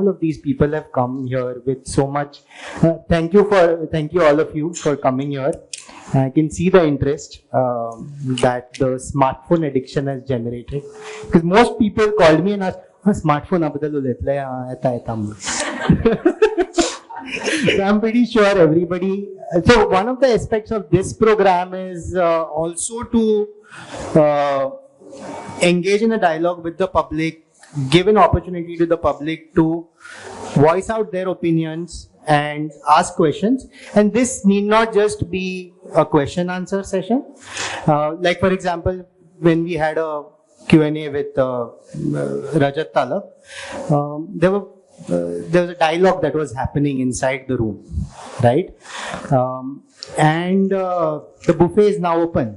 all of these people have come here with so much. Thank you all of you for coming here. I can see the interest that the smartphone addiction has generated. Because most people called me and asked, smartphone abadal So I'm pretty sure everybody. So one of the aspects of this program is also to engage in a dialogue with the public, give an opportunity to the public to voice out their opinions and ask questions. And this need not just be a question answer session. Like for example, when we had a Q&A with Rajat Talab, there was a dialogue that was happening inside the room, right? And the buffet is now open.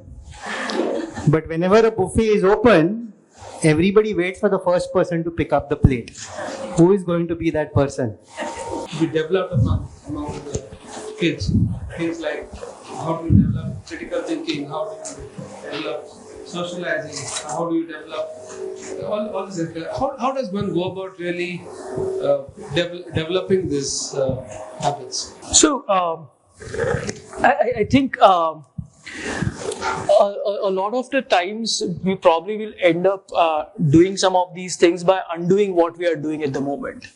But whenever a buffet is open, everybody waits for the first person to pick up the plate. Who is going to be that person? We develop among the kids things like how do you develop critical thinking, how do you develop socializing, how do you develop all this. How does one go about really developing these habits? So I think a lot of the times we probably will end up doing some of these things by undoing what we are doing at the moment.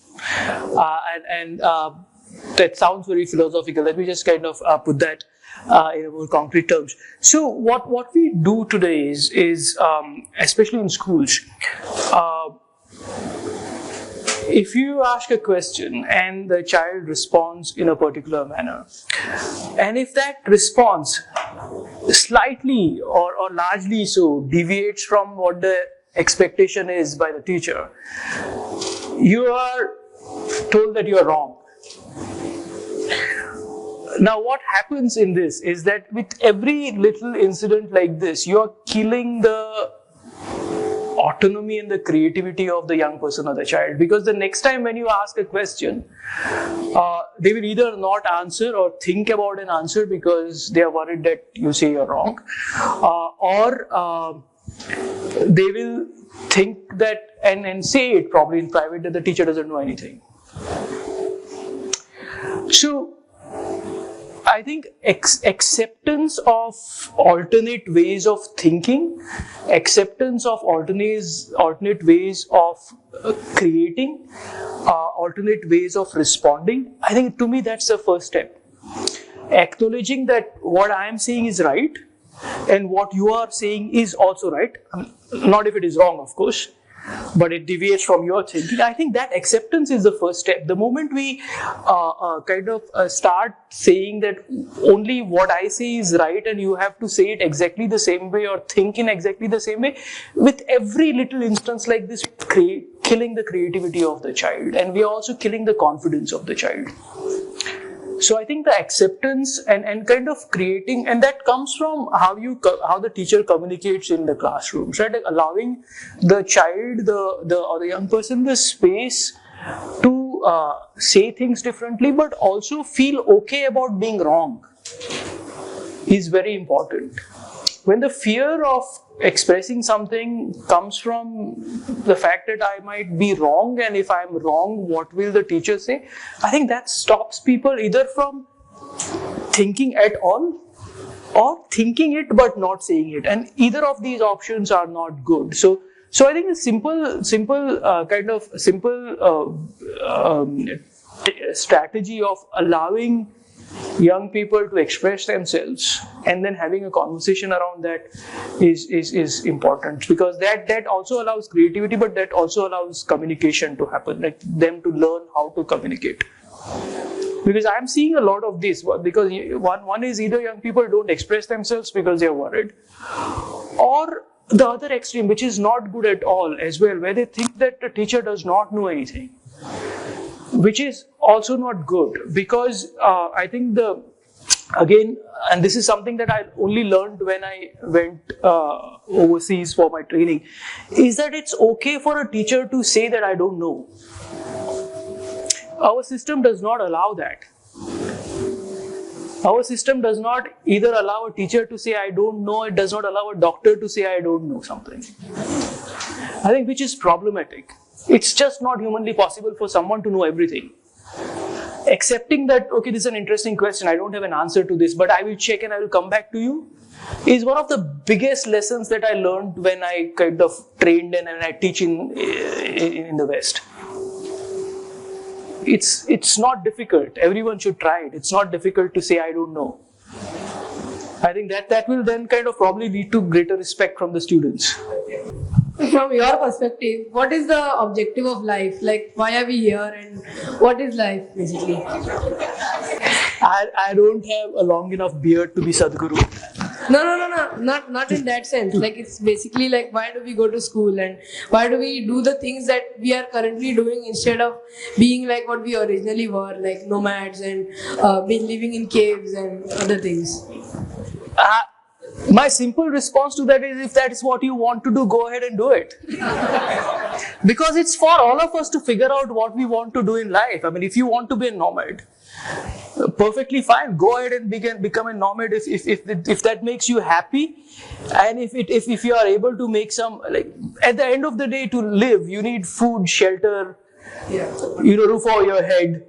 That sounds very philosophical. Let me just kind of put that in more concrete terms. So what we do today is especially in schools, if you ask a question and the child responds in a particular manner, and if that response slightly or largely so deviates from what the expectation is by the teacher, you are told that you are wrong. Now what happens in this is that with every little incident like this, you are killing the autonomy and the creativity of the young person or the child, because the next time when you ask a question, they will either not answer or think about an answer because they are worried that you say you're wrong, or they will think that and say it probably in private that the teacher doesn't know anything. So I think acceptance of alternate ways of thinking, acceptance of alternate ways of creating, alternate ways of responding, I think to me that's the first step. Acknowledging that what I am saying is right and what you are saying is also right. Not if it is wrong, of course, but it deviates from your thinking. I think that acceptance is the first step. The moment we start saying that only what I say is right and you have to say it exactly the same way or think in exactly the same way, with every little instance like this, killing the creativity of the child, and we are also killing the confidence of the child. So I think the acceptance and kind of creating, and that comes from how the teacher communicates in the classrooms, right? Like allowing the child, or the young person, the space to say things differently, but also feel okay about being wrong is very important. When the fear of expressing something comes from the fact that I might be wrong, and if I'm wrong, what will the teacher say? I think that stops people either from thinking at all or thinking it but not saying it. And either of these options are not good. So I think a simple strategy of allowing young people to express themselves and then having a conversation around that is important, because that also allows creativity, but that also allows communication to happen, like them to learn how to communicate. Because I'm seeing a lot of this, because one is either young people don't express themselves because they're worried, or the other extreme, which is not good at all as well, where they think that the teacher does not know anything, which is also not good, because I think again, and this is something that I only learned when I went overseas for my training, is that it's okay for a teacher to say that I don't know. Our system does not allow that. Our system does not either allow a teacher to say I don't know, it does not allow a doctor to say I don't know something. I think which is problematic. It's just not humanly possible for someone to know everything. Accepting that, okay, this is an interesting question, I don't have an answer to this, but I will check and I will come back to you, is one of the biggest lessons that I learned when I kind of trained and I teach in the West. It's not difficult. Everyone should try it. It's not difficult to say, I don't know. I think that will then kind of probably lead to greater respect from the students. From your perspective, what is the objective of life? Like, why are we here and what is life basically? I don't have a long enough beard to be Sadhguru. No. Not in that sense. Like, it's basically like, why do we go to school and why do we do the things that we are currently doing instead of being like what we originally were, like nomads and being living in caves and other things? My simple response to that is, if that is what you want to do, go ahead and do it. Because it's for all of us to figure out what we want to do in life. I mean, if you want to be a nomad, perfectly fine. Go ahead and become a nomad if that makes you happy, and if you are able to make some, like, at the end of the day, to live, you need food, shelter, roof over your head.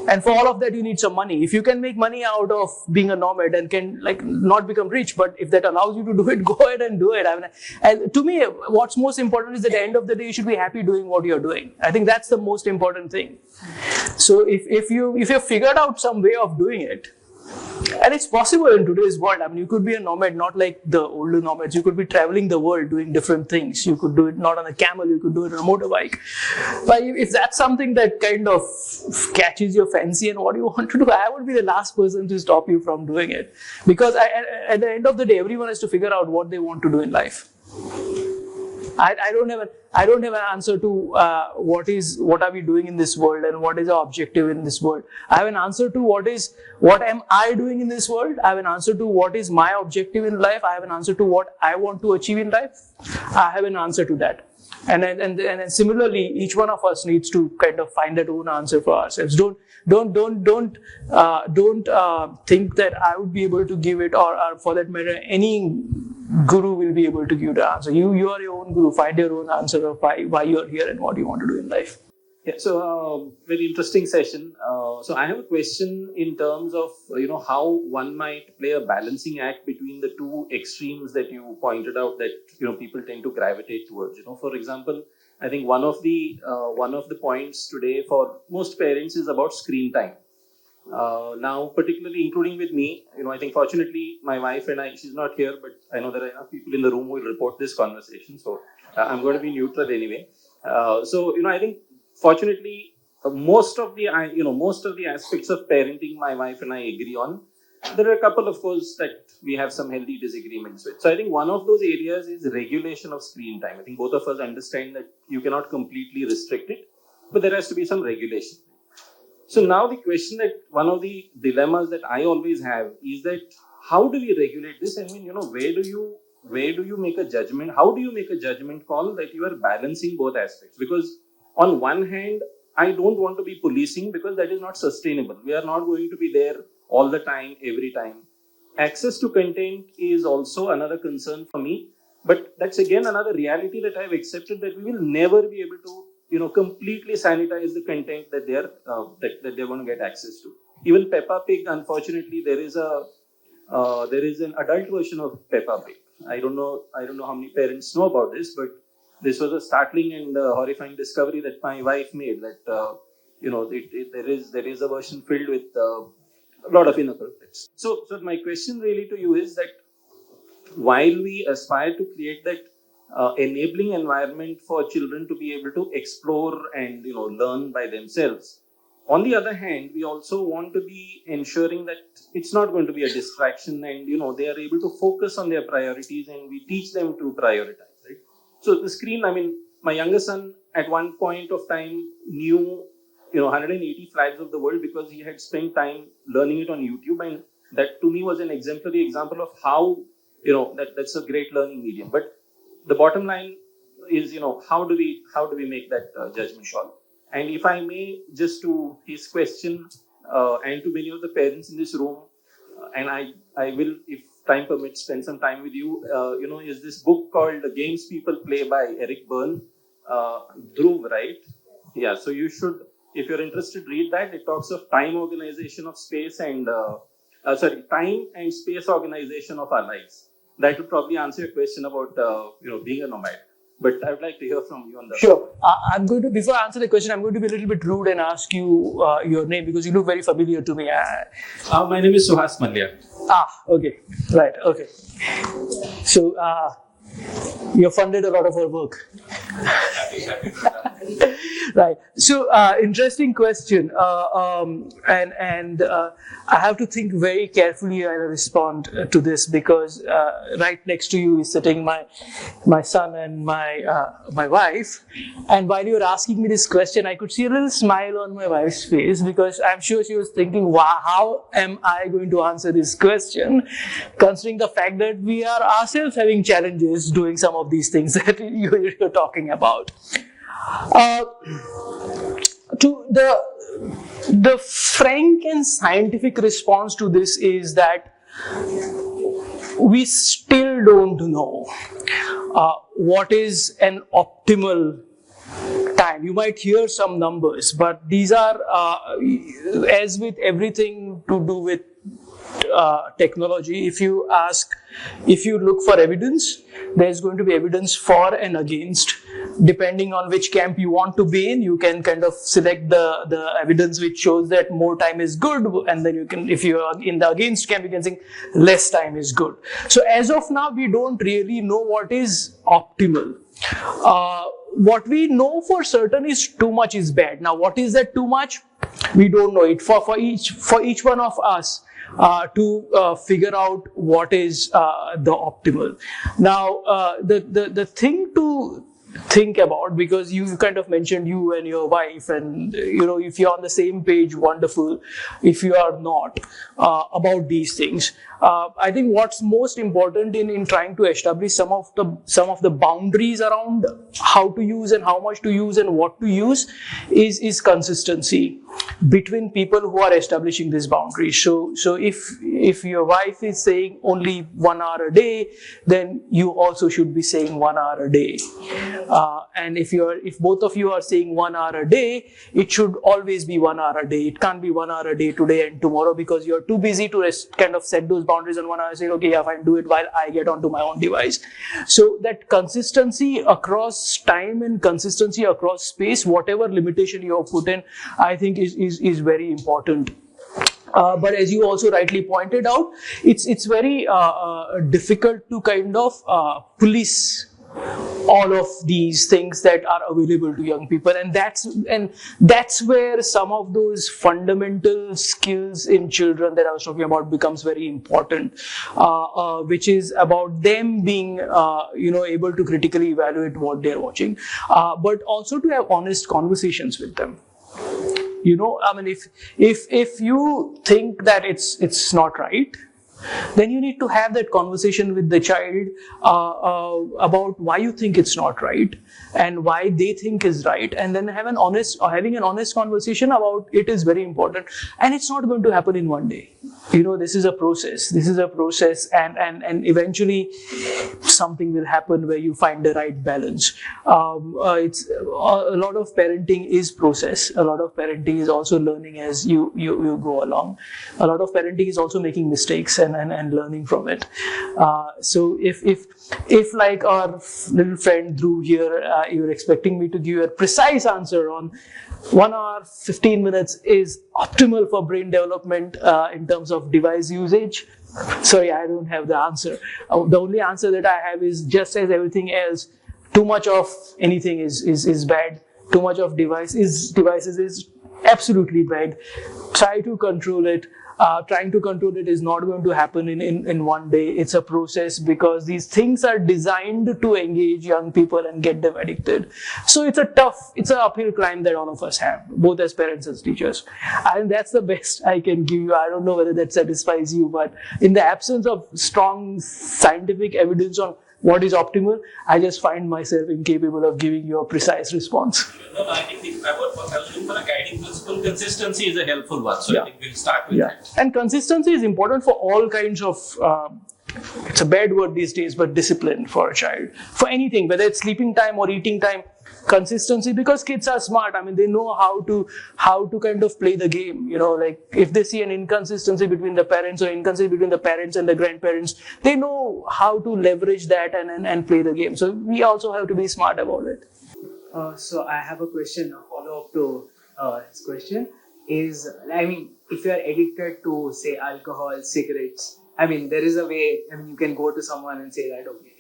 And for all of that, you need some money. If you can make money out of being a nomad and can not become rich, but if that allows you to do it, go ahead and do it. I mean, and to me, what's most important is at the end of the day, you should be happy doing what you're doing. I think that's the most important thing. So if you've figured out some way of doing it, and it's possible in today's world. I mean, you could be a nomad, not like the older nomads. You could be traveling the world doing different things. You could do it not on a camel, you could do it on a motorbike. But if that's something that kind of catches your fancy and what you want to do, I would be the last person to stop you from doing it. Because at the end of the day, everyone has to figure out what they want to do in life. I don't have an answer to what are we doing in this world and what is our objective in this world. I have an answer to what am I doing in this world. I have an answer to what is my objective in life. I have an answer to what I want to achieve in life. I have an answer to that. And similarly, each one of us needs to kind of find that own answer for ourselves. Don't think that I would be able to give it, or for that matter, any guru will be able to give the answer. You are your own guru. Find your own answer of why you are here and what you want to do in life. Yeah, so very interesting session. So I have a question in terms of how one might play a balancing act between the two extremes that you pointed out that people tend to gravitate towards. For example, I think one of the points today for most parents is about screen time. Now, particularly including with me, I think fortunately my wife and I, she's not here, but I know there are enough people in the room who will report this conversation, so I'm going to be neutral anyway. I think fortunately most of the aspects of parenting my wife and I agree on. There are a couple, of course, that we have some healthy disagreements with. So I think one of those areas is regulation of screen time. I think both of us understand that you cannot completely restrict it, but there has to be some regulation. So now the question, that one of the dilemmas that I always have is that how do we regulate this? I mean, where do you make a judgment? How do you make a judgment call that you are balancing both aspects? Because on one hand, I don't want to be policing, because that is not sustainable. We are not going to be there all the time, every time. Access to content is also another concern for me, but that's again another reality that I've accepted, that we will never be able to completely sanitize the content that they're going to get access to. Even Peppa Pig, unfortunately, there is an adult version of Peppa Pig. I don't know how many parents know about this, but this was a startling and horrifying discovery that my wife made, that there is a version filled with a lot of inappropriates. So my question really to you is that while we aspire to create that enabling environment for children to be able to explore and learn by themselves, on the other hand, we also want to be ensuring that it's not going to be a distraction, and they are able to focus on their priorities, and we teach them to prioritize, right? So the screen, I mean, my younger son at one point of time knew 180 flags of the world because he had spent time learning it on YouTube, and that to me was an exemplary example of how that's a great learning medium. But the bottom line is, how do we make that judgment call? And if I may, just to his question, and to many of the parents in this room, and I will, if time permits, spend some time with you. Is this book called The Games People Play by Eric Berne. Dhruv, right? Yeah, so you should, if you're interested, read that. It talks of time organization of space and, time and space organization of our lives. That would probably answer your question about, being a nomad. But I would like to hear from you on that. Sure. I'm going to, before I answer the question, I'm going to be a little bit rude and ask you your name because you look very familiar to me. My name is Suhas Malya. Okay. Right. Okay. So, you funded a lot of our work. Right. So, interesting question. I have to think very carefully while I respond to this because right next to you is sitting my son and my wife. And while you were asking me this question, I could see a little smile on my wife's face because I'm sure she was thinking, wow, how am I going to answer this question, considering the fact that we are ourselves having challenges doing some of these things that you're talking about. To the frank and scientific response to this is that we still don't know what is an optimal time. You might hear some numbers, but these are, as with everything to do with technology, if you look for evidence, there's going to be evidence for and against. Depending on which camp you want to be in, you can kind of select the evidence which shows that more time is good, and then you can, if you are in the against camp, you can think less time is good. So as of now, we don't really know what is optimal. What we know for certain is too much is bad. Now, what is that too much? We don't know it. For each one of us, to figure out what is the optimal. Now, the thing to think about, because you kind of mentioned you and your wife, and if you're on the same page, wonderful. If you are not about these things, I think what's most important in trying to establish some of the boundaries around how to use and how much to use and what to use is consistency between people who are establishing these boundaries. So if your wife is saying only 1 hour a day, then you also should be saying 1 hour a day. And if both of you are saying 1 hour a day, it should always be 1 hour a day. It can't be 1 hour a day today and tomorrow because you're too busy to kind of set those boundaries on 1 hour and say, okay, yeah, fine, do it while I get onto my own device. So that consistency across time and consistency across space, whatever limitation you have put in, I think is very important. But as you also rightly pointed out, it's very difficult to kind of police all of these things that are available to young people, and that's where some of those fundamental skills in children that I was talking about becomes very important, which is about them being able to critically evaluate what they're watching, but also to have honest conversations with them. I mean, if you think that it's not right, then you need to have that conversation with the child about why you think it's not right and why they think is right, and then having an honest conversation about it is very important. And it's not going to happen in one day. This is a process, and eventually something will happen where you find the right balance. It's a lot of parenting is process. A lot of parenting is also learning as you go along. A lot of parenting is also making mistakes and learning from it. So if like our little friend Dhruv here, you're expecting me to give you a precise answer on 1 hour, 15 minutes is optimal for brain development in terms of device usage. Sorry, I don't have the answer. The only answer that I have is just as everything else, too much of anything is bad. Too much of devices is absolutely bad. Try to control it. Trying to control it is not going to happen in one day. It's a process because these things are designed to engage young people and get them addicted. So it's an uphill climb that all of us have, both as parents and teachers. And that's the best I can give you. I don't know whether that satisfies you, but in the absence of strong scientific evidence on what is optimal, I just find myself incapable of giving you a precise response. No, I think if I was looking for a guiding principle, consistency is a helpful one. So I think we'll start with that. And consistency is important for all kinds of, it's a bad word these days, but discipline for a child. For anything, whether it's sleeping time or eating time, consistency, because kids are smart. I mean, they know how to kind of play the game. Like if they see an inconsistency between the parents or inconsistency between the parents and the grandparents, they know how to leverage that and play the game. So we also have to be smart about it. So I have a question, a follow-up to his question is, I mean, if you are addicted to, say, alcohol, cigarettes, I mean, there is a way, I mean, you can go to someone and say that, okay,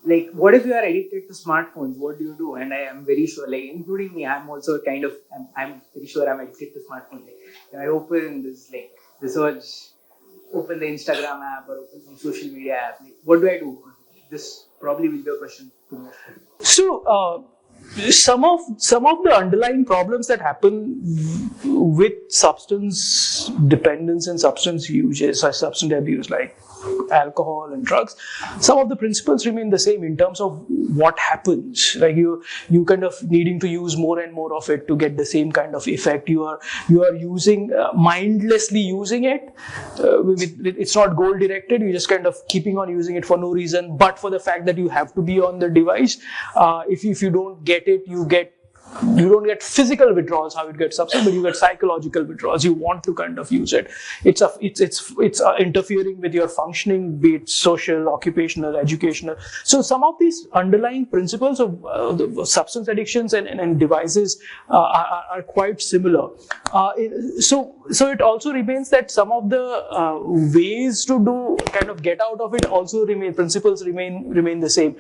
like, what if you are addicted to smartphones? What do you do? And I am very sure, like, including me, I'm also kind of, I'm very sure I'm addicted to smartphones. Like, I open this, like, research, open the Instagram app or open some social media app. Like, what do I do? This probably will be a question to me. So, some of the underlying problems that happen with substance dependence and substance use, substance abuse, like alcohol and drugs, some of the principles remain the same in terms of what happens. Like you kind of needing to use more and more of it to get the same kind of effect. You are using mindlessly using it. It's not goal directed. You're just kind of keeping on using it for no reason, but for the fact that you have to be on the device. If you don't get it, you don't get physical withdrawals, how it gets substance, but you get psychological withdrawals. You want to kind of use it. It's interfering with your functioning, be it social, occupational, educational. So some of these underlying principles of the substance addictions and devices are quite similar. So it also remains that some of the ways to do kind of get out of it also principles remain the same.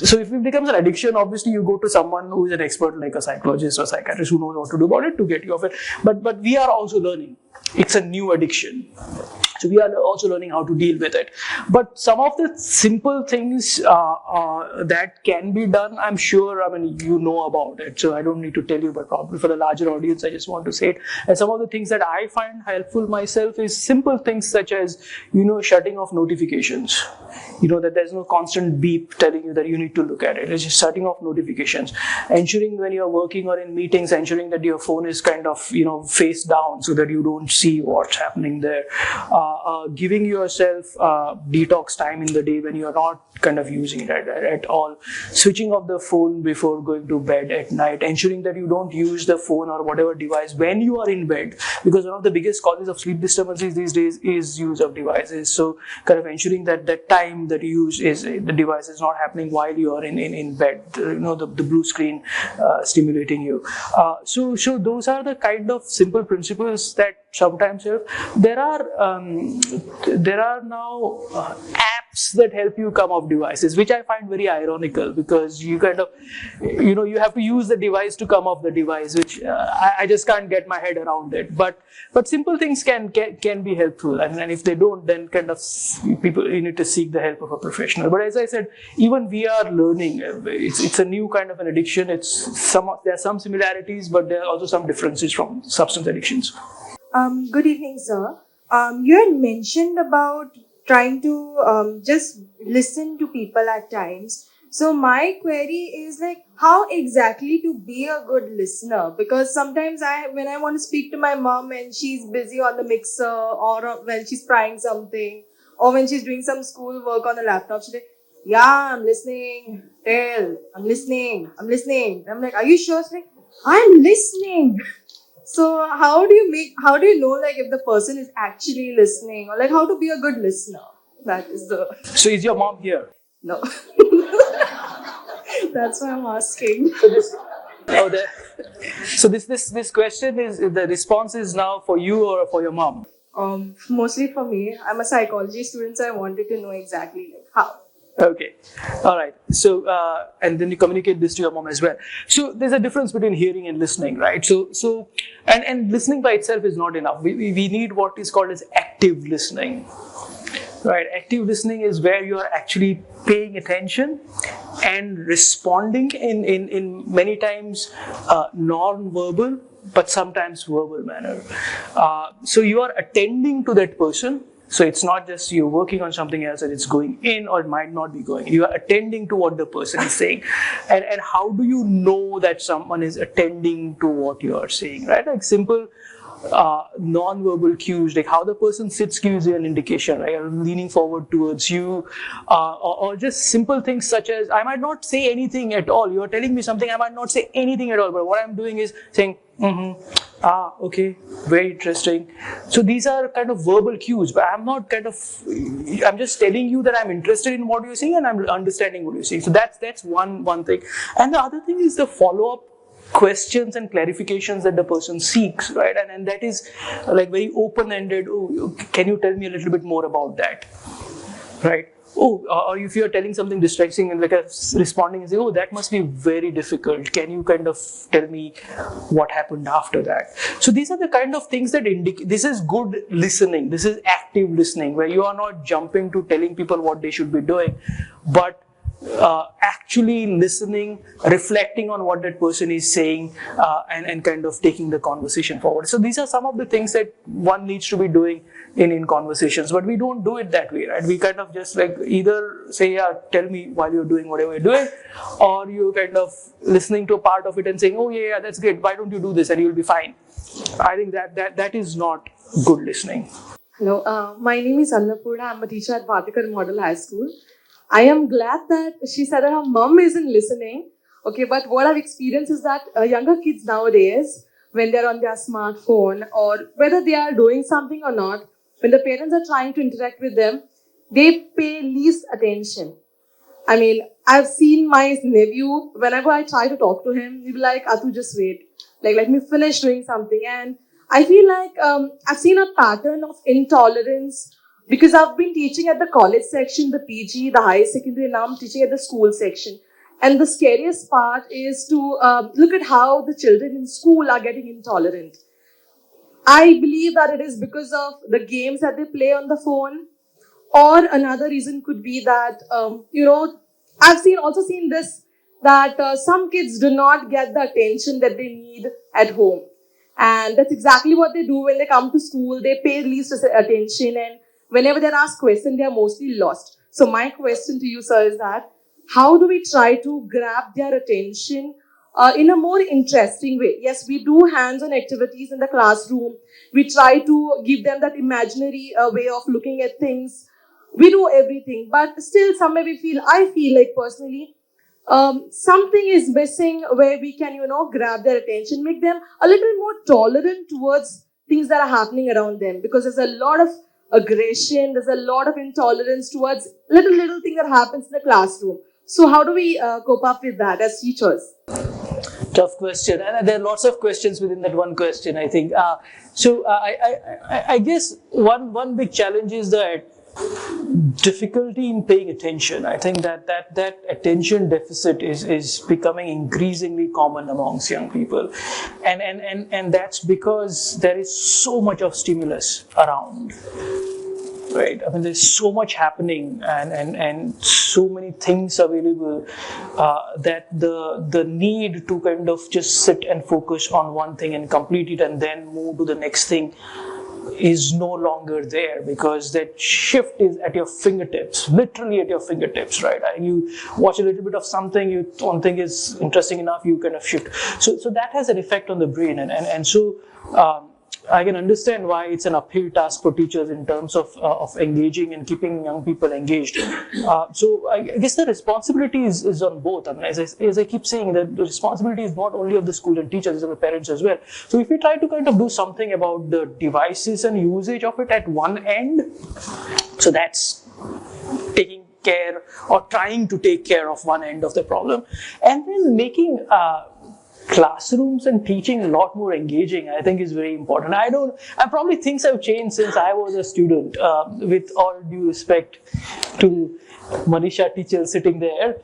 So if it becomes an addiction, obviously you go to someone who is an expert, like a psychologist or psychiatrist, who knows what to do about it to get you off it. But we are also learning. It's a new addiction. So we are also learning how to deal with it. But some of the simple things that can be done, I'm sure, I mean, you know about it. So I don't need to tell you, but probably for the larger audience, I just want to say it. And some of the things that I find helpful myself is simple things such as, shutting off notifications. That there's no constant beep telling you that you need to look at it. It's just shutting off notifications. Ensuring when you're working or in meetings, ensuring that your phone is kind of, face down so that you don't see what's happening there. Giving yourself detox time in the day when you're not kind of using it at all. Switching off the phone before going to bed at night. Ensuring that you don't use the phone or whatever device when you are in bed, because one of the biggest causes of sleep disturbances these days is use of devices. So kind of ensuring that the time that you use is the device is not happening while you are in bed. The blue screen stimulating you. So those are the kind of simple principles that sometimes help. There are now apps that help you come off devices, which I find very ironical, because you kind of, you have to use the device to come off the device, which I just can't get my head around it. But simple things can be helpful, and if they don't, then kind of you need to seek the help of a professional. But as I said, even we are learning. It's a new kind of an addiction. There are some similarities, but there are also some differences from substance addictions. Good evening, sir. You had mentioned about trying to just listen to people at times. So my query is like, how exactly to be a good listener? Because sometimes when I want to speak to my mom and she's busy on the mixer, or when she's frying something, or when she's doing some school work on the laptop, she's like, yeah, I'm listening. I'm listening. I'm like, are you sure? She's like, I'm listening. So how do you know like if the person is actually listening, or like how to be a good listener? That is the... So is your mom here? No. That's why I'm asking. So this question is, the response is now for you or for your mom? Mostly for me. I'm a psychology student, so I wanted to know exactly like how. Okay, all right. So and then you communicate this to your mom as well. So there's a difference between hearing and listening, right? So and listening by itself is not enough. We need what is called as active listening, right? Active listening is where you are actually paying attention and responding in many times non-verbal, but sometimes verbal manner. So you are attending to that person. So it's not just you're working on something else and it's going in, or it might not be going in. You are attending to what the person is saying. And how do you know that someone is attending to what you are saying, right? Like simple non-verbal cues, like how the person sits gives you an indication, right? Or leaning forward towards you, or just simple things such as, I might not say anything at all. You're telling me something, I might not say anything at all, but what I'm doing is saying, okay, very interesting. So these are kind of verbal cues, but I'm just telling you that I'm interested in what you're saying and I'm understanding what you're saying. So that's one thing. And the other thing is the follow-up questions and clarifications that the person seeks, right? And that is like very open-ended. Oh, can you tell me a little bit more about that, right? Oh, or if you're telling something distracting and like responding and say, oh, that must be very difficult. Can you kind of tell me what happened after that? So these are the kind of things that indicate this is good listening. This is active listening, where you are not jumping to telling people what they should be doing, but actually listening, reflecting on what that person is saying, and kind of taking the conversation forward. So these are some of the things that one needs to be doing in conversations, but we don't do it that way, right? We kind of just like either say, yeah, tell me while you're doing whatever you're doing, or you kind of listening to a part of it and saying, oh yeah, that's great, why don't you do this and you'll be fine. I think that is not good listening. Hello, my name is Annapurna. I'm a teacher at Bhatikar Model High School. I am glad that she said that her mom isn't listening. Okay, but what I've experienced is that younger kids nowadays, when they're on their smartphone or whether they are doing something or not, when the parents are trying to interact with them, they pay least attention. I mean, I've seen my nephew, whenever I try to talk to him, he'll be like, Atu, just wait. Like, let me finish doing something. And I feel like I've seen a pattern of intolerance because I've been teaching at the college section, the PG, the higher secondary, now I'm teaching at the school section. And the scariest part is to look at how the children in school are getting intolerant. I believe that it is because of the games that they play on the phone, or another reason could be that, I've also seen this, that some kids do not get the attention that they need at home. And that's exactly what they do when they come to school. They pay least attention, and whenever they're asked questions, they're mostly lost. So my question to you, sir, is that how do we try to grab their attention in a more interesting way? Yes, we do hands-on activities in the classroom. We try to give them that imaginary way of looking at things. We do everything, but still somewhere I feel like personally, something is missing where we can, grab their attention, make them a little more tolerant towards things that are happening around them, because there's a lot of aggression, there's a lot of intolerance towards little thing that happens in the classroom. So how do we cope up with that as teachers? Tough question, and there are lots of questions within that one question, I think. I guess one big challenge is that difficulty in paying attention. I think that attention deficit is becoming increasingly common amongst young people, and that's because there is so much of stimulus around. Right. I mean, there's so much happening and so many things available that the need to kind of just sit and focus on one thing and complete it and then move to the next thing is no longer there, because that shift is at your fingertips, literally at your fingertips, right? And you watch a little bit of something you don't think is interesting enough, you kind of shift. So that has an effect on the brain, and so I can understand why it's an uphill task for teachers in terms of engaging and keeping young people engaged. So I guess the responsibility is on both. I mean, as I keep saying, that the responsibility is not only of the school and teachers, it's of the parents as well. So if we try to kind of do something about the devices and usage of it at one end, so that's taking care or trying to take care of one end of the problem, and then making classrooms and teaching a lot more engaging, I think, is very important. Probably things have changed since I was a student, with all due respect to Manisha teacher sitting there.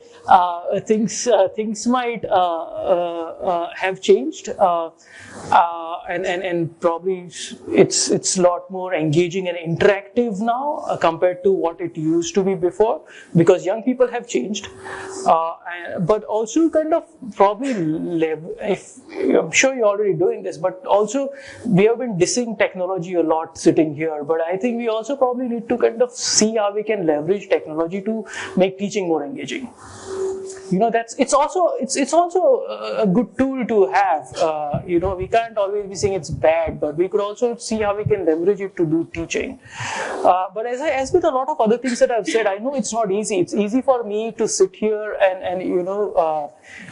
Things might have changed, and probably it's a lot more engaging and interactive now compared to what it used to be before, because young people have changed, but also kind of probably I'm sure you're already doing this, but also we have been dissing technology a lot sitting here, but I think we also probably need to kind of see how we can leverage technology to make teaching more engaging. that's it's also a good tool to have. We can't always be saying it's bad, but we could also see how we can leverage it to do teaching. But as with a lot of other things that I've said, I know it's not easy. It's easy for me to sit here and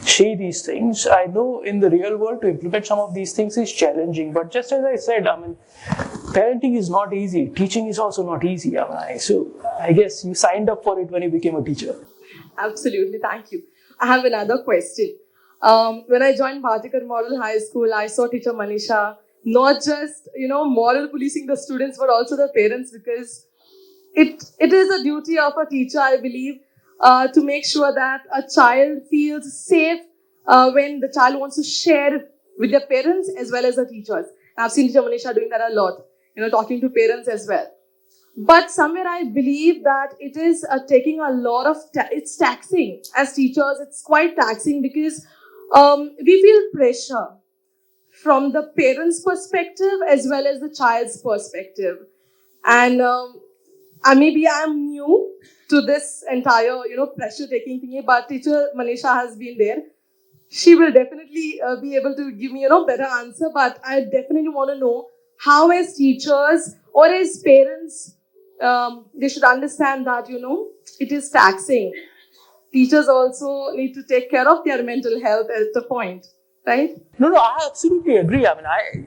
say these things. I know in the real world to implement some of these things is challenging. But just as I said, parenting is not easy. Teaching is also not easy. So I guess you signed up for it when you became a teacher. Absolutely, thank you. I have another question. When I joined Bhatikar Model High School, I saw teacher Manisha not just, moral policing the students, but also the parents, because it is a duty of a teacher, I believe, to make sure that a child feels safe when the child wants to share with their parents as well as the teachers. I've seen teacher Manisha doing that a lot, talking to parents as well. But somewhere I believe that it is taking a lot of, it's taxing as teachers. It's quite taxing because we feel pressure from the parents' perspective as well as the child's perspective. And maybe I'm new to this entire, pressure-taking thingy, but teacher Manisha has been there. She will definitely be able to give me, better answer. But I definitely want to know how as teachers or as parents, they should understand that, it is taxing. Teachers also need to take care of their mental health at the point, right? No, I absolutely agree.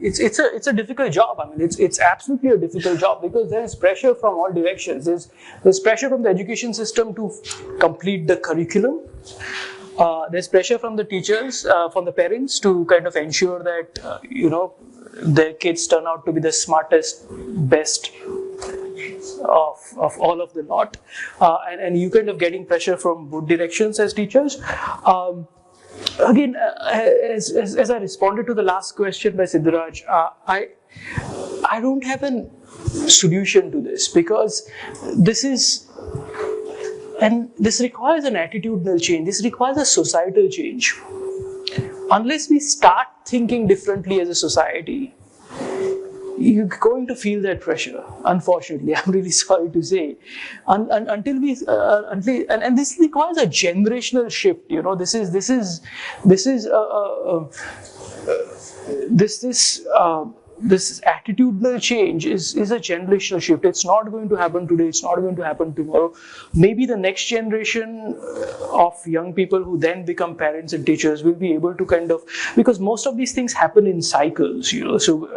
It's a difficult job. It's absolutely a difficult job because there is pressure from all directions. There's pressure from the education system to complete the curriculum. There's pressure from the teachers, from the parents to kind of ensure that, their kids turn out to be the smartest, best of all of the lot. And you kind of getting pressure from both directions as teachers. Again, as I responded to the last question by Siddharaj, I don't have a solution to this because this requires an attitudinal change. This requires a societal change. Unless we start thinking differently as a society, you're going to feel that pressure. Unfortunately, I'm really sorry to say. Until this requires a generational shift. This attitudinal change is a generational shift. It's not going to happen today. It's not going to happen tomorrow. Maybe the next generation of young people who then become parents and teachers will be able to because most of these things happen in cycles, So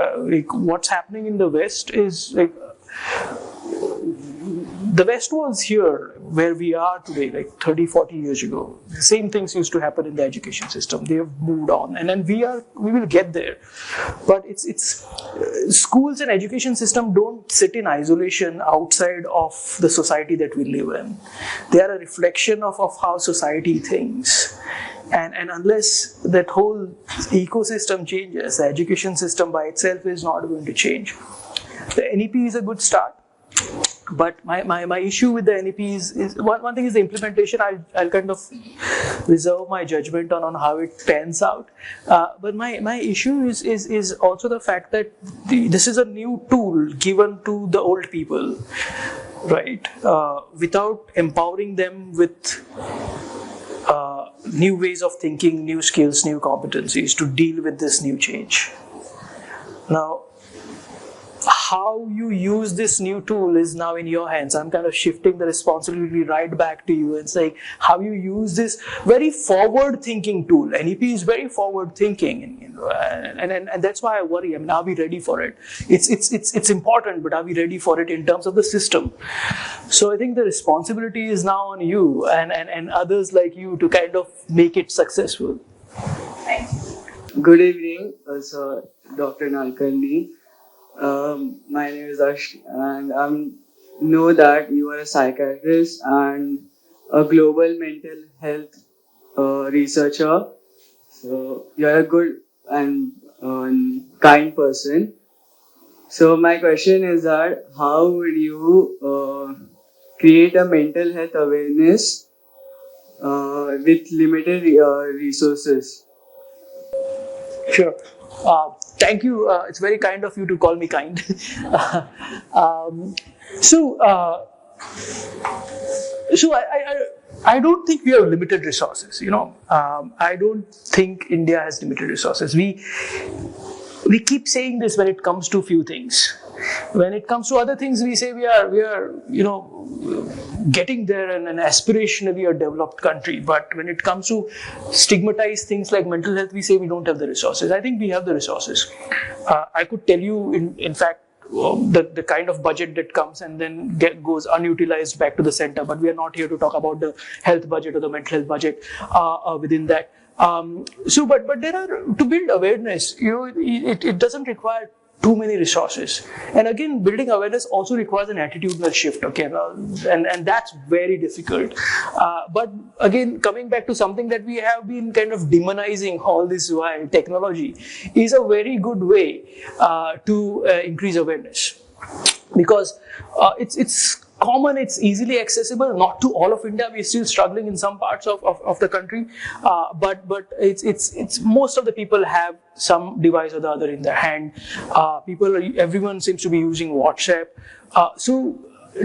what's happening in the West is the West was here where we are today, 30, 40 years ago. The same things used to happen in the education system. They have moved on, and then we will get there. But it's schools and education system don't sit in isolation outside of the society that we live in. They are a reflection of how society thinks. And unless that whole ecosystem changes, the education system by itself is not going to change. The NEP is a good start. But my issue with the NEP is one thing is the implementation. I'll kind of reserve my judgment on how it pans out. But my issue is also the fact that this is a new tool given to the old people, right? Without empowering them with new ways of thinking, new skills, new competencies to deal with this new change. Now, how you use this new tool is now in your hands. I'm kind of shifting the responsibility right back to you and saying how you use this very forward-thinking tool. NEP is very forward-thinking, and that's why I worry. Are we ready for it? It's important, but are we ready for it in terms of the system? So I think the responsibility is now on you and others like you to kind of make it successful. Thank you. Good evening, Sir Dr. Nadkarni. My name is Ash, and I know that you are a psychiatrist and a global mental health researcher. So you are a good and kind person. So my question is that how would you create a mental health awareness with limited resources? Sure. Thank you. It's very kind of you to call me kind. So So I don't think we have limited resources. I don't think India has limited resources. We keep saying this when it comes to few things. When it comes to other things, we say we are getting there in an aspirationally a developed country. But when it comes to stigmatized things like mental health, we say we don't have the resources. I think we have the resources. I could tell you, in fact, the kind of budget that comes and then goes unutilized back to the center. But we are not here to talk about the health budget or the mental health budget within that. But there are, to build awareness, it doesn't require too many resources. And again, building awareness also requires an attitudinal shift, okay? And that's very difficult. But again, coming back to something that we have been kind of demonizing all this while, technology is a very good way to increase awareness. Because it's common, it's easily accessible, not to all of India. We're still struggling in some parts of the country, but it's most of the people have some device or the other in their hand. Everyone seems to be using WhatsApp. So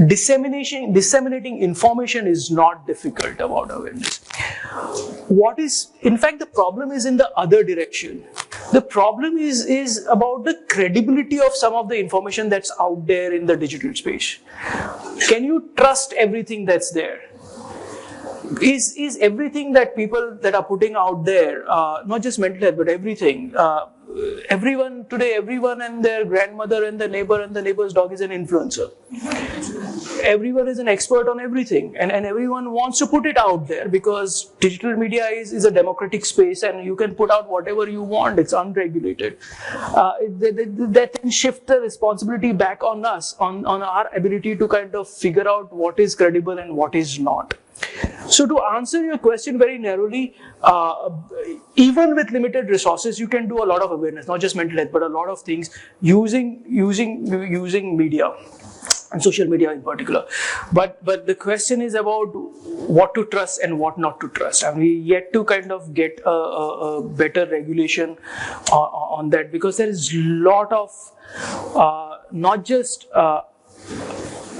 disseminating information is not difficult about awareness. In fact, the problem is in the other direction. The problem is about the credibility of some of the information that's out there in the digital space. Can you trust everything that's there? Is everything that people that are putting out there, not just mental health, but everything, everyone and their grandmother and the neighbor and the neighbor's dog is an influencer. Everyone is an expert on everything, and everyone wants to put it out there because digital media is a democratic space and you can put out whatever you want. It's unregulated. That can shift the responsibility back on us, on our ability to kind of figure out what is credible and what is not. So to answer your question very narrowly, even with limited resources, you can do a lot of awareness, not just mental health, but a lot of things using media and social media in particular. But the question is about what to trust and what not to trust. And we yet to kind of get a better regulation on that, because there is a lot of not just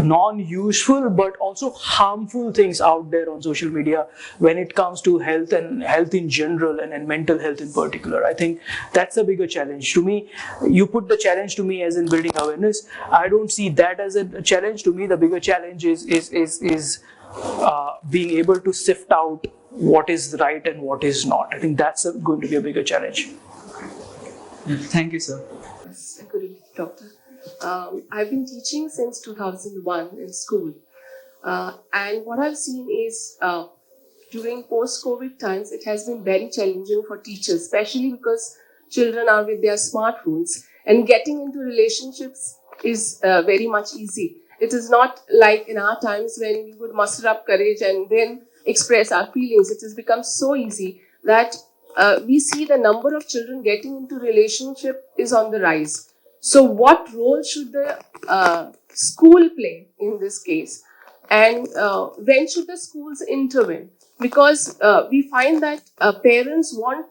non-useful but also harmful things out there on social media when it comes to health and health in general and mental health in particular. I think that's a bigger challenge to me. You put the challenge to me as in building awareness. I don't see that as a challenge. To me, the bigger challenge is being able to sift out what is right and what is not. I think that's going to be a bigger challenge. Thank you, sir. Good evening, doctor. I've been teaching since 2001 in school, and what I've seen is during post-COVID times, it has been very challenging for teachers, especially because children are with their smartphones, and getting into relationships is very much easy. It is not like in our times when we would muster up courage and then express our feelings. It has become so easy that we see the number of children getting into relationship is on the rise. So what role should the school play in this case? And when should the schools intervene? Because we find that parents want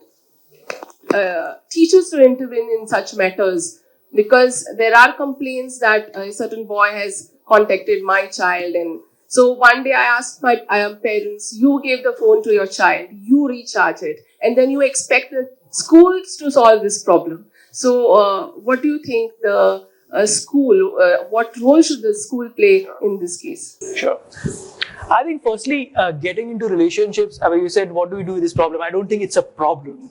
teachers to intervene in such matters, because there are complaints that a certain boy has contacted my child. And so one day I asked my parents, you gave the phone to your child, you recharge it, and then you expect the schools to solve this problem. So what do you think the school, what role should the school play in this case? Sure. I think firstly, getting into relationships, I mean, you said, what do we do with this problem? I don't think it's a problem.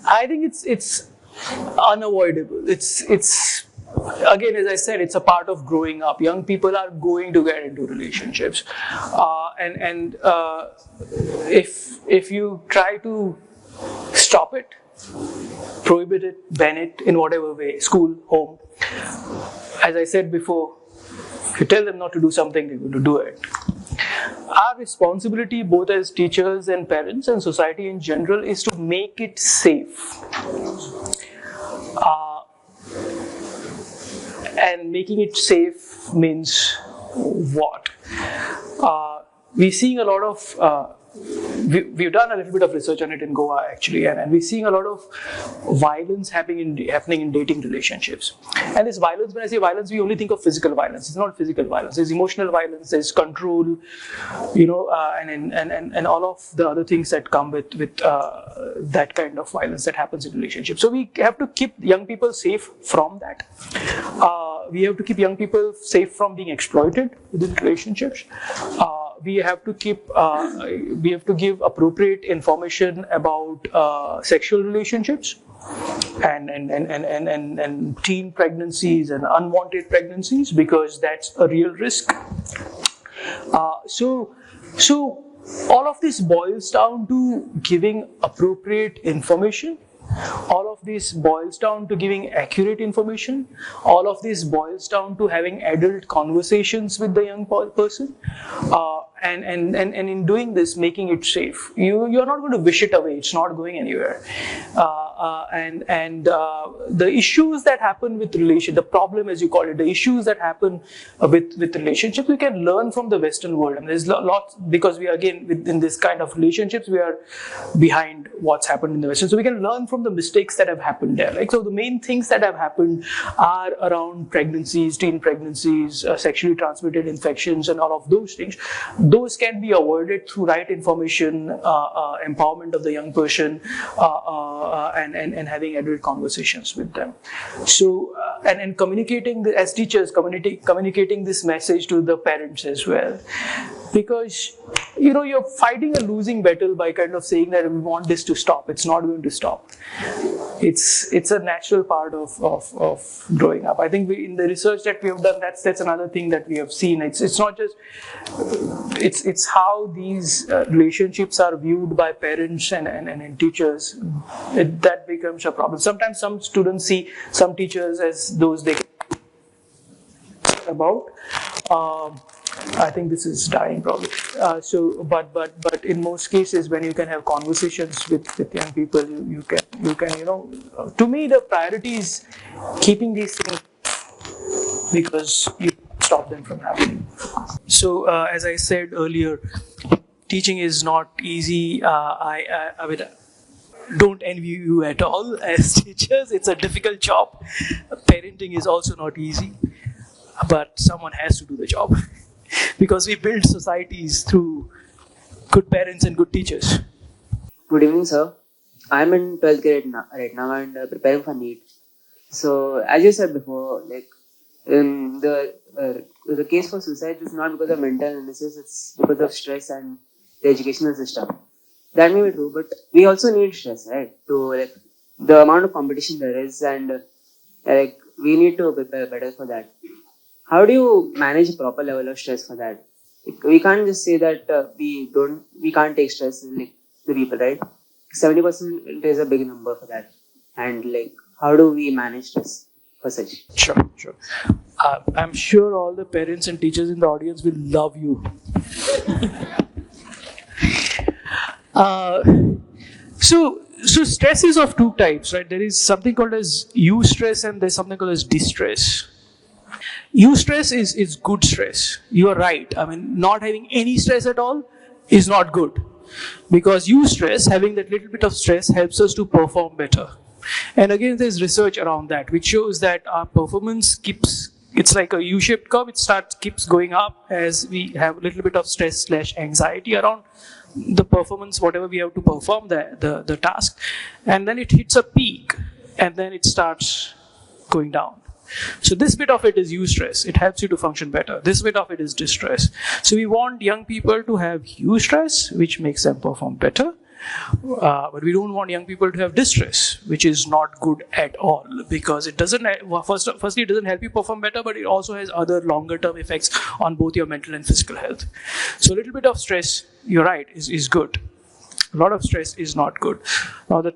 I think it's unavoidable. It's again, as I said, it's a part of growing up. Young people are going to get into relationships. If you try to stop it, prohibit it, ban it in whatever way, school, home, as I said before, if you tell them not to do something, they're going to do it. Our responsibility, both as teachers and parents and society in general, is to make it safe. And making it safe means what? We're seeing a lot of we've done a little bit of research on it in Goa actually, and we're seeing a lot of violence happening in dating relationships. And this violence, when I say violence, we only think of physical violence. It's not physical violence. There's emotional violence. There's control, and all of the other things that come with that kind of violence that happens in relationships. So we have to keep young people safe from that. We have to keep young people safe from being exploited within relationships. We have to give appropriate information about sexual relationships and teen pregnancies and unwanted pregnancies, because that's a real risk. So all of this boils down to giving appropriate information. All of this boils down to giving accurate information. All of this boils down to having adult conversations with the young person. And in doing this, making it safe. You're not going to wish it away. It's not going anywhere. The issues that happen with the problem, as you call it, the issues that happen with relationships, we can learn from the Western world. And there's lots, because we are, again, within this kind of relationships, we are behind what's happened in the Western. So we can learn from the mistakes that have happened there. Like, so the main things that have happened are around pregnancies, teen pregnancies, sexually transmitted infections, and all of those things. Those can be avoided through right information, empowerment of the young person, and having adult conversations with them. So, and communicating, as teachers, communicating this message to the parents as well. Because, you're fighting a losing battle by kind of saying that we want this to stop. It's not going to stop. It's a natural part of growing up. I think in the research that we have done, that's another thing that we have seen. It's not just, it's how these relationships are viewed by parents and teachers. That becomes a problem. Sometimes some students see some teachers as those they about. I think this is dying probably. But in most cases, when you can have conversations with young people, you can to me the priority is keeping these things, because you stop them from happening. So as I said earlier, teaching is not easy. I mean, don't envy you at all as teachers. It's a difficult job. Parenting is also not easy, but someone has to do the job. Because we build societies through good parents and good teachers. Good evening, sir. I'm in 12th grade right now and preparing for NEET. So, as you said before, like the case for suicide is not because of mental illnesses; it's because of stress and the educational system. That may be true, but we also need stress, right? To the amount of competition there is, and we need to prepare better for that. How do you manage a proper level of stress for that? We can't just say that we can't take stress the people, right? 70% is a big number for that. And how do we manage stress for such? Sure. I'm sure all the parents and teachers in the audience will love you. So stress is of two types, right? There is something called as eustress and there's something called as distress. Eustress is good stress. You are right. I mean, not having any stress at all is not good. Because eustress, having that little bit of stress, helps us to perform better. And again, there's research around that, which shows that our performance it's like a U-shaped curve. It keeps going up as we have a little bit of stress/anxiety around the performance, whatever we have to perform the task. And then it hits a peak, and then it starts going down. So this bit of it is eustress. It helps you to function better. This bit of it is distress. So we want young people to have eustress, which makes them perform better. But we don't want young people to have distress, which is not good at all, because it doesn't, firstly, it doesn't help you perform better, but it also has other longer term effects on both your mental and physical health. So a little bit of stress, you're right, is good. A lot of stress is not good. Now the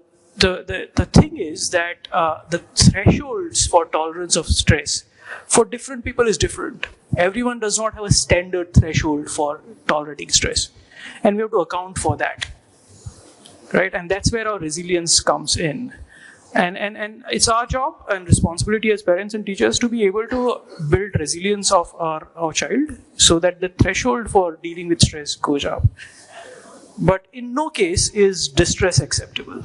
thing is that the thresholds for tolerance of stress for different people is different. Everyone does not have a standard threshold for tolerating stress, and we have to account for that. Right, and that's where our resilience comes in, and it's our job and responsibility as parents and teachers to be able to build resilience of our child, so that the threshold for dealing with stress goes up. but in no case is distress acceptable.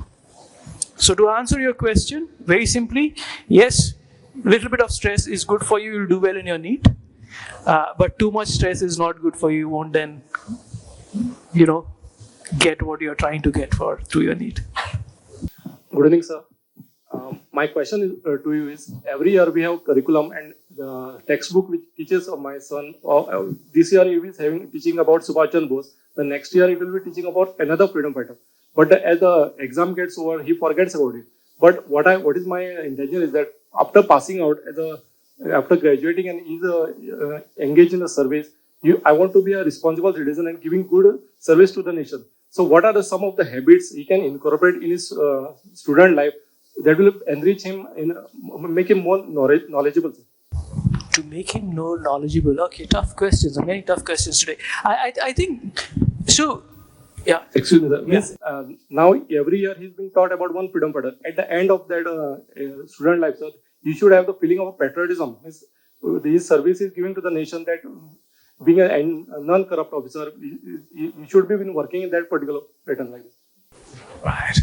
So to answer your question, very simply, yes, little bit of stress is good for you, you'll do well in your NEET, but too much stress is not good for you, you won't then, get what you're trying to get through your NEET. Good evening, sir. My question to you is, every year we have curriculum and the textbook which teaches my son, this year he is teaching about Subhash Chandra Bose, the next year he will be teaching about another freedom fighter. But as the exam gets over, he forgets about it. But what is my intention is that after passing out, after graduating and he's engaged in a service, I want to be a responsible citizen and giving good service to the nation. So what are some of the habits he can incorporate in his student life that will enrich him, make him more knowledgeable? To make him more knowledgeable. Okay, tough questions. I'm getting tough questions today. I think so. Yeah. Excuse me, sir. Means, now every year he's being taught about one freedom fighter. At the end of that student life, sir, you should have the feeling of patriotism. Means, his service is giving to the nation, that being a non-corrupt officer, you should be working in that particular pattern like this. Right.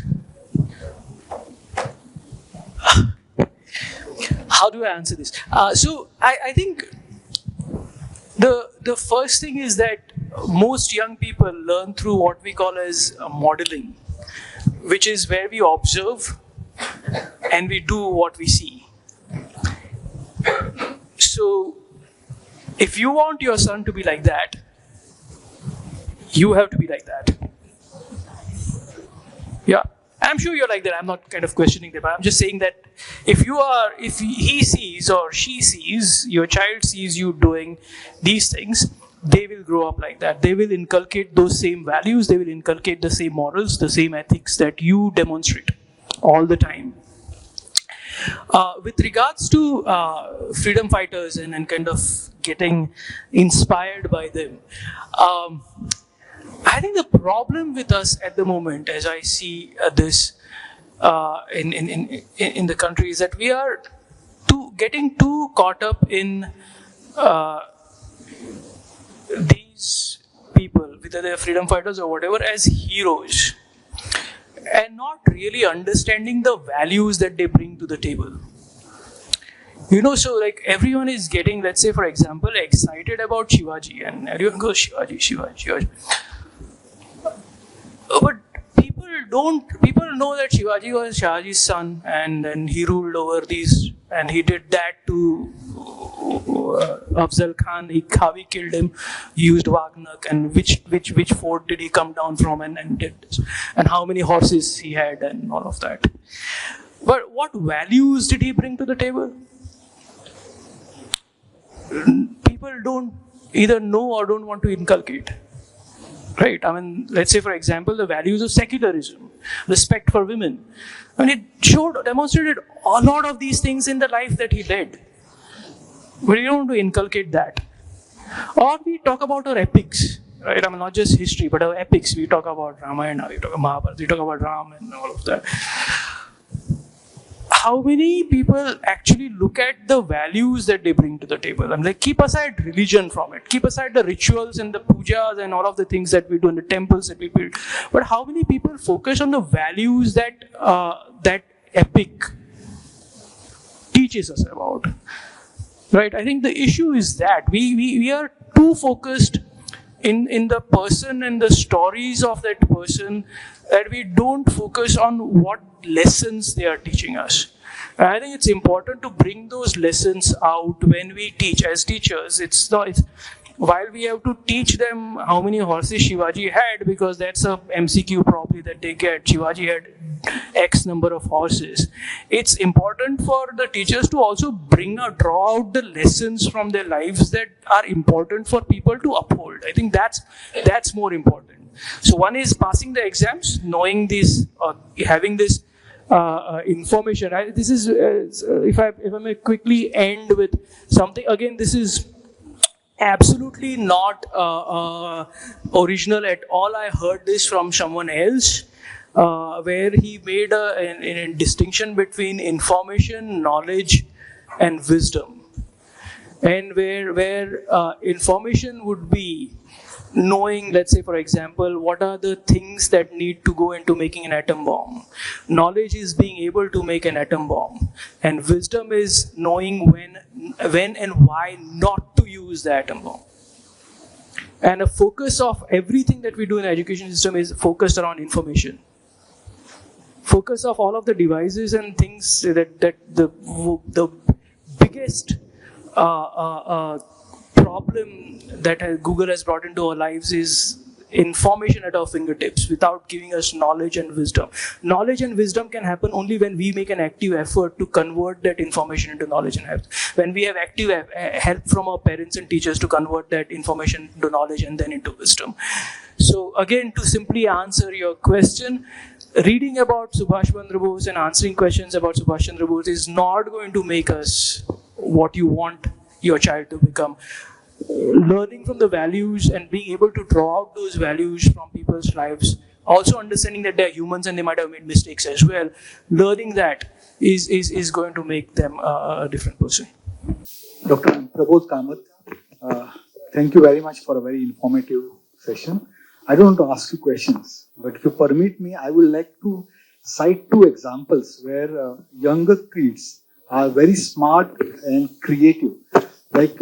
How do I answer this? So I think the first thing is that most young people learn through what we call as modeling, which is where we observe and we do what we see. So if you want your son to be like that, you have to be like that. Yeah. I'm sure you're like that. I'm not kind of questioning that, but I'm just saying that if he sees or she sees, your child sees you doing these things, they will grow up like that. They will inculcate those same values, they will inculcate the same morals, the same ethics that you demonstrate all the time. With regards to freedom fighters and kind of getting inspired by them, I think the problem with us at the moment, as I see this in the country, is that we are getting too caught up in these people, whether they're freedom fighters or whatever, as heroes, and not really understanding the values that they bring to the table. So like everyone is getting, let's say for example, excited about Shivaji, and everyone goes Shivaji. But people know that Shivaji was Shahji's son, and then he ruled over these, and he did that to Afzal Khan. How he killed him, he used Wagner, and which fort did he come down from and did this, and how many horses he had, and all of that. But what values did he bring to the table? People don't either know or don't want to inculcate. Right? I mean, let's say for example, the values of secularism, respect for women. I mean, it demonstrated a lot of these things in the life that he led. But you don't want to inculcate that. Or we talk about our epics, right? I mean, not just history, but our epics. We talk about Ramayana, we talk about Mahabharata, we talk about Ram and all of that. How many people actually look at the values that they bring to the table? I'm like, keep aside religion from it. Keep aside the rituals and the pujas and all of the things that we do in the temples that we build. But how many people focus on the values that that epic teaches us about? Right? I think the issue is that we are too focused in the person and the stories of that person, that we don't focus on what lessons they are teaching us. And I think it's important to bring those lessons out when we teach. As teachers, while we have to teach them how many horses Shivaji had, because that's a MCQ probably that they get, Shivaji had X number of horses. It's important for the teachers to also draw out the lessons from their lives that are important for people to uphold. I think that's more important. So one is passing the exams, knowing this, having this information. This is, if I may quickly end with something. Again, this is absolutely not original at all. I heard this from someone else, where he made a distinction between information, knowledge, and wisdom, and where information would be knowing, let's say, for example, what are the things that need to go into making an atom bomb. Knowledge is being able to make an atom bomb. And wisdom is knowing when and why not to use the atom bomb. And a focus of everything that we do in the education system is focused around information. Focus of all of the devices and things that the biggest problem that Google has brought into our lives is information at our fingertips without giving us knowledge and wisdom. Knowledge and wisdom can happen only when we make an active effort to convert that information into knowledge and help. When we have active help from our parents and teachers to convert that information into knowledge and then into wisdom. So again, to simply answer your question, reading about Subhash Chandra Bose and answering questions about Subhash Chandra Bose is not going to make us what you want your child to become. Learning from the values and being able to draw out those values from people's lives, also understanding that they're humans and they might have made mistakes as well, learning that is going to make them a different person. Dr. Prabodh Kamath, thank you very much for a very informative session. I don't want to ask you questions, but if you permit me, I would like to cite two examples where younger kids are very smart and creative. Like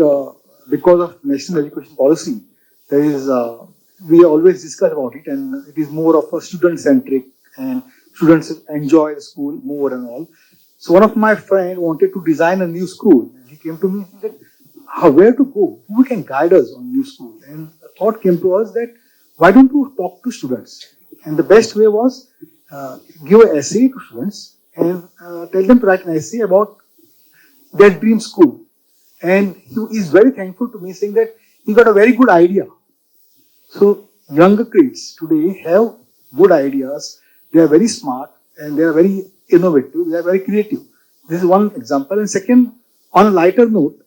because of national education policy, there is we always discuss about it, and it is more of a student-centric, and students enjoy the school more and all. So one of my friends wanted to design a new school. He came to me and said, where to go? Who can guide us on new school? And the thought came to us that why don't you talk to students? And the best way was give an essay to students and tell them to write an essay about their dream school. And he is very thankful to me, saying that he got a very good idea. So younger kids today have good ideas. They are very smart and they are very innovative. They are very creative. This is one example. And second, on a lighter note,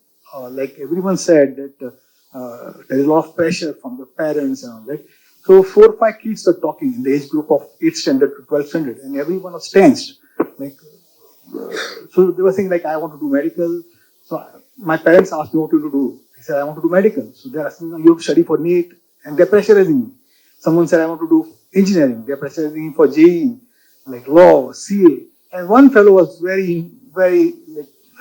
like everyone said that there is a lot of pressure from the parents and all that. So 4 or 5 kids are talking in the age group of 8th standard to 12th standard, and everyone was tensed. Like, so they were saying like, I want to do medical. So my parents asked me what to do. I said, I want to do medical. So they're asking me, you have to study for NEET, and they're pressurizing me. Someone said, I want to do engineering. They're pressurizing me for JEE, like law, CA. And one fellow was very like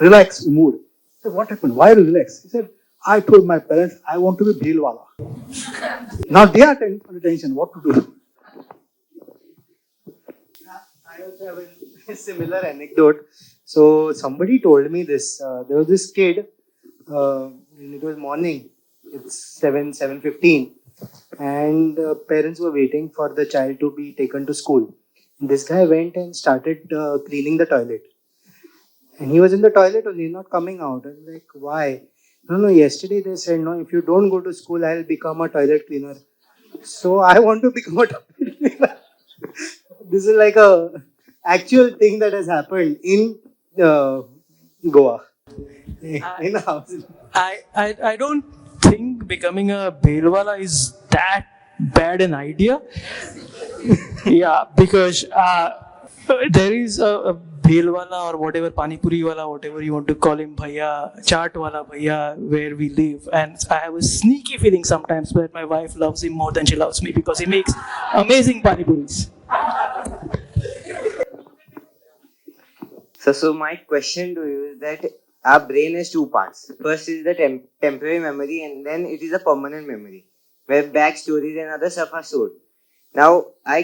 relaxed mood. I said, what happened? Why relaxed? He said, I told my parents, I want to be bhelwala. Now they are on attention, what to do? I also have a similar anecdote. So somebody told me this. There was this kid, and it was morning. It's 7:15, and parents were waiting for the child to be taken to school. This guy went and started cleaning the toilet. And he was in the toilet only, not coming out. I was like, why? No, yesterday they said, no, if you don't go to school, I'll become a toilet cleaner. So I want to become a toilet cleaner. This is like a actual thing that has happened in Goa. In a house. I don't think becoming a bhelwala is that bad an idea. Yeah, because there is a bhelwala or whatever, pani puri wala, whatever you want to call him, bhaiya, chaat wala bhaiya, where we live. And I have a sneaky feeling sometimes that my wife loves him more than she loves me because he makes amazing pani puris. So my question to you is that our brain has 2 parts. First is the temporary memory, and then it is a permanent memory, where backstories and other stuff are stored. Now, I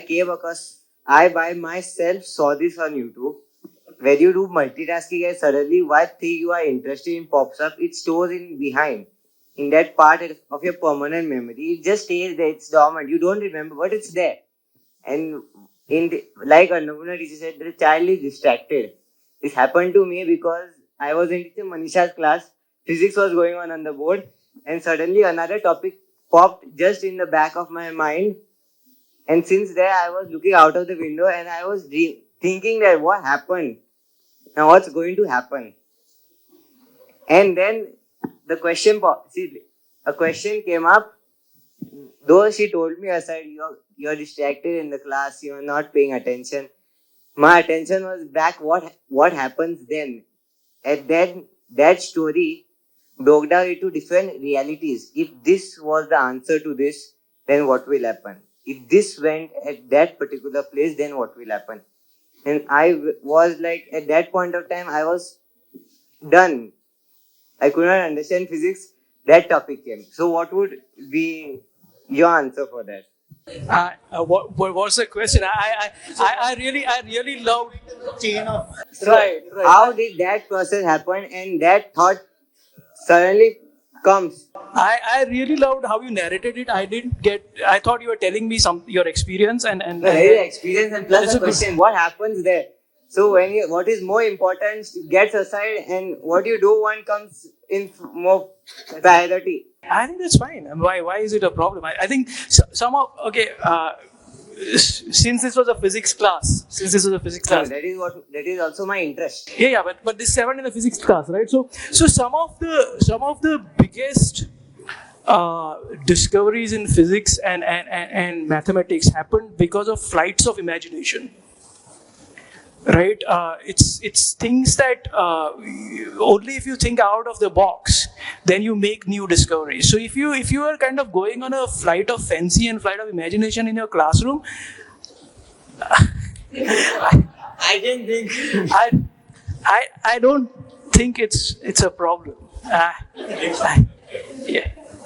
by myself saw this on YouTube, where you do multitasking and suddenly what thing you are interested in pops up, it stores in behind, in that part of your permanent memory. It just stays there, it's dormant, you don't remember, but it's there. And like Annapurna teacher said, the child is distracted. This happened to me because I was in teacher Manisha's class, physics was going on the board, and suddenly another topic popped just in the back of my mind. And since there, I was looking out of the window and I was thinking that what happened? Now what's going to happen? And then the question a question came up. Though she told me aside, you're distracted in the class, you're not paying attention. My attention was back. What happens then? And then that story broke down into different realities. If this was the answer to this, then what will happen? If this went at that particular place, then what will happen? And I was like, at that point of time, I was done. I could not understand physics. That topic came. So what would be your answer for that? What was the question? I really love chain of Right. How did that process happen and that thought suddenly comes? I really loved how you narrated it. I thought you were telling me your experience and There is experience and plus a question. What happens there? So what is more important gets aside and what you do one comes in more priority. I think that's fine. Why is it a problem? I think since this was a physics class, No, that is also my interest. Yeah, but this 7 in a physics class, right? So some of the biggest discoveries in physics and mathematics happened because of flights of imagination. Right, it's things that only if you think out of the box, then you make new discoveries. So if you are kind of going on a flight of fancy and flight of imagination in your classroom, I didn't think. I don't think it's a problem.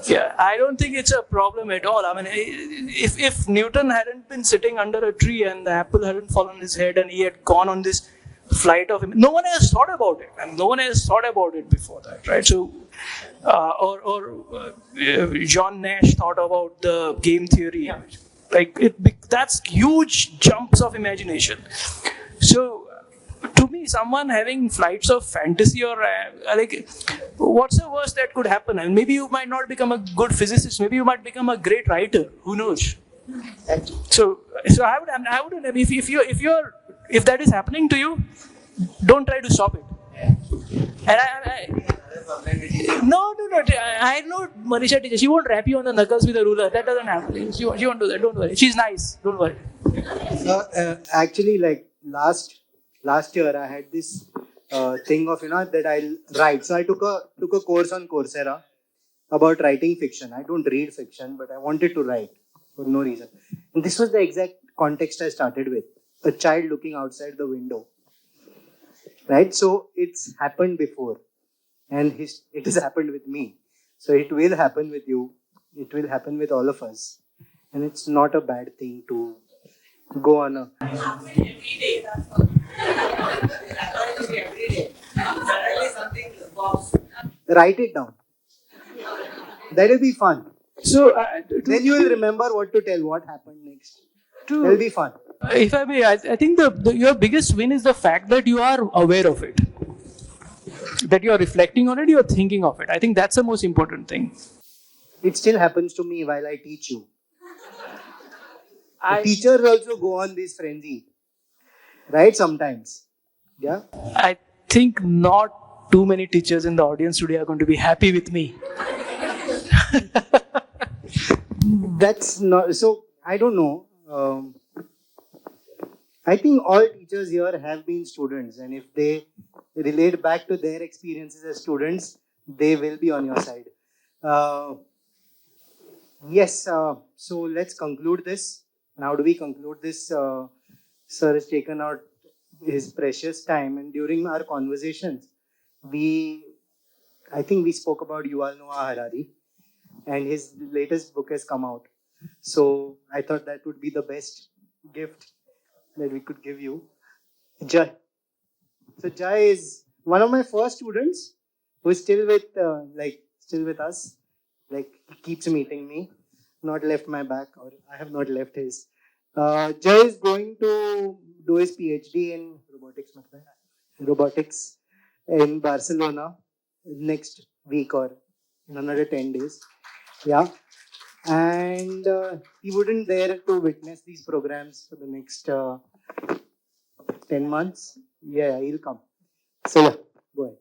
Yeah, I don't think it's a problem at all. I mean, if Newton hadn't been sitting under a tree and the apple hadn't fallen on his head and he had gone on this flight of him, no one has thought about it, and no one has thought about it before that, right? So, John Nash thought about the game theory, that's huge jumps of imagination. So, to me, someone having flights of fantasy or what's the worst that could happen? And maybe you might not become a good physicist. Maybe you might become a great writer. Who knows? So I wouldn't. If that is happening to you, don't try to stop it. And no. I know Manisha teacher. She won't rap you on the knuckles with a ruler. That doesn't happen. She won't do that. Don't worry. She's nice. Don't worry. Actually, like last year I had this thing of that I'll write. So I took a course on Coursera about writing fiction. I don't read fiction, but I wanted to write for no reason. And this was the exact context I started with: a child looking outside the window. Right. So it's happened before, and it has happened with me. So it will happen with you. It will happen with all of us, and it's not a bad thing to go on a. Write it down. That will be fun. So then you will remember what to tell, what happened next. That will be fun. If I may, I think your biggest win is the fact that you are aware of it, that you are reflecting on it, you are thinking of it. I think that's the most important thing. It still happens to me while I teach you. Teachers also go on this frenzy, right? Sometimes, yeah. I think not too many teachers in the audience today are going to be happy with me. That's not so. I don't know. I think all teachers here have been students, and if they relate back to their experiences as students, they will be on your side. Yes. So let's conclude this. And how do we conclude this? Sir has taken out his precious time, and during our conversations, I think we spoke about Yuval Noah Harari, and his latest book has come out. So I thought that would be the best gift that we could give you. Jai. So Jai is one of my first students who is still with us. Like, he keeps meeting me, not left my back, or I have not left his. Jai is going to do his PhD in robotics in Barcelona next week or in another 10 days. Yeah. And he wouldn't dare to witness these programs for the next 10 months. Yeah, he'll come. So, yeah, go ahead.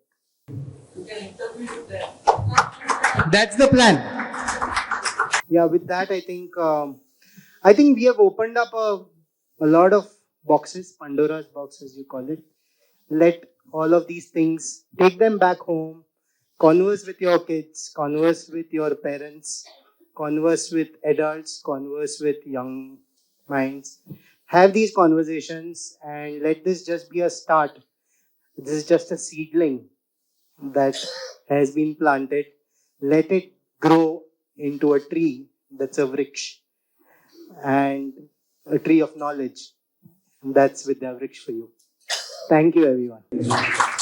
That's the plan. Yeah, with that, I think we have opened up a lot of boxes, Pandora's box, as you call it. Let all of these things, take them back home, converse with your kids, converse with your parents, converse with adults, converse with young minds. Have these conversations and let this just be a start. This is just a seedling that has been planted. Let it grow into a tree that's a vriksh and a tree of knowledge. That's Vidyavriksh for you. Thank you, everyone.